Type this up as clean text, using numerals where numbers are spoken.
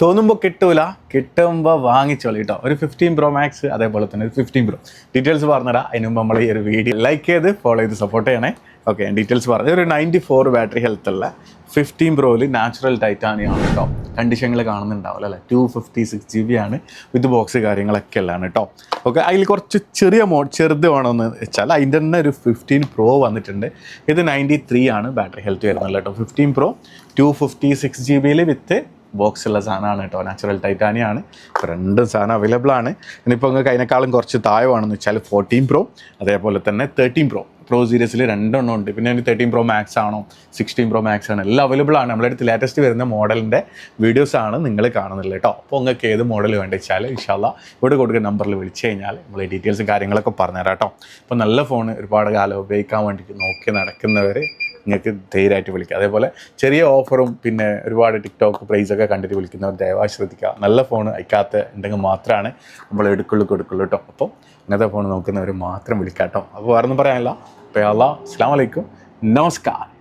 തോന്നുമ്പോൾ കിട്ടൂല, കിട്ടുമ്പോൾ വാങ്ങിച്ചോളൂ കേട്ടോ. ഒരു 15 Pro Max അതേപോലെ തന്നെ ഒരു 15 Pro ഡീറ്റെയിൽസ് പറഞ്ഞുതരാം. അതിന് മുമ്പ് നമ്മൾ ഈ ഒരു വീഡിയോ ലൈക്ക് ചെയ്ത് ഫോളോ ചെയ്ത് സപ്പോർട്ട് ചെയ്യണേ. ഓക്കെ, ഡീറ്റെയിൽസ് പറഞ്ഞു. ഒരു 94 ബാറ്ററി ഹെൽത്ത് ഉള്ള 15 Proയിൽ നാച്ചുറൽ ടൈറ്റാനിയം ആണ് കേട്ടോ. കണ്ടീഷനുകൾ കാണുന്നുണ്ടാവില്ല അല്ലേ. 256 GB ആണ്, വിത്ത് ബോക്സ് കാര്യങ്ങളൊക്കെ ഉള്ളതാണ് കേട്ടോ. ഓക്കെ, അതിൽ കുറച്ച് ചെറിയ ചെറുത് വേണമെന്ന് വെച്ചാൽ അതിൻ്റെ തന്നെ ഒരു 15 Pro വന്നിട്ടുണ്ട്. ഇത് 93 ആണ് ബാറ്ററി ഹെൽത്ത് വരുന്നത് കേട്ടോ. 15 Pro 256 GB വിത്ത് ബോക്സ് ഉള്ള സാധനമാണ് കേട്ടോ. നാച്ചുറൽ ടൈറ്റാനിയാണ്. രണ്ടും സാധനം അവൈലബിൾ ആണ്. ഇനിയിപ്പോൾ നിങ്ങൾക്ക് അതിനേക്കാളും കുറച്ച് താഴെ വേണമെന്ന് വെച്ചാൽ 14 Pro അതേപോലെ തന്നെ 13 Pro സീരീസിൽ രണ്ടെണ്ണം ഉണ്ട്. പിന്നെ 13 Pro Max ആണോ 16 Pro Max ആണ്, എല്ലാം അവൈലബിൾ ആണ്. നമ്മുടെ അടുത്ത് ലേറ്റസ്റ്റ് വരുന്ന മോഡലിൻ്റെ വീഡിയോസാണ് നിങ്ങൾ കാണുന്നില്ല കേട്ടോ. അപ്പോൾ നിങ്ങൾക്ക് ഏത് മോഡൽ വേണ്ടി വെച്ചാൽ ഇൻഷാല്ലാ ഇവിടെ കൊടുക്കുന്ന നമ്പറിൽ വിളിച്ചു കഴിഞ്ഞാൽ നമ്മൾ ഈ ഡീറ്റെയിൽസും കാര്യങ്ങളൊക്കെ പറഞ്ഞുതരാം കേട്ടോ. അപ്പോൾ നല്ല ഫോൺ ഒരുപാട് കാലം ഉപയോഗിക്കാൻ വേണ്ടിയിട്ട് നോക്കി നടക്കുന്നവർ നിങ്ങൾക്ക് ധൈര്യമായിട്ട് വിളിക്കുക. അതേപോലെ ചെറിയ ഓഫറും പിന്നെ ഒരുപാട് ടിക്ടോക്ക് പ്രൈസൊക്കെ കണ്ടിട്ട് വിളിക്കുന്നവർ ദയവായി ശ്രദ്ധിക്കുക. നല്ല ഫോൺ അയക്കാത്ത ഉണ്ടെങ്കിൽ മാത്രമാണ് നമ്മൾ എടുക്കുള്ളൂ കേട്ടോ. അപ്പോൾ ഇങ്ങനത്തെ ഫോൺ നോക്കുന്നവർ മാത്രം വിളിക്കാം കേട്ടോ. അപ്പോൾ വേറെ ഒന്നും പറയാനില്ല. അപ്പോൾ അസ്സലാമു അലൈക്കും, നമസ്കാരം.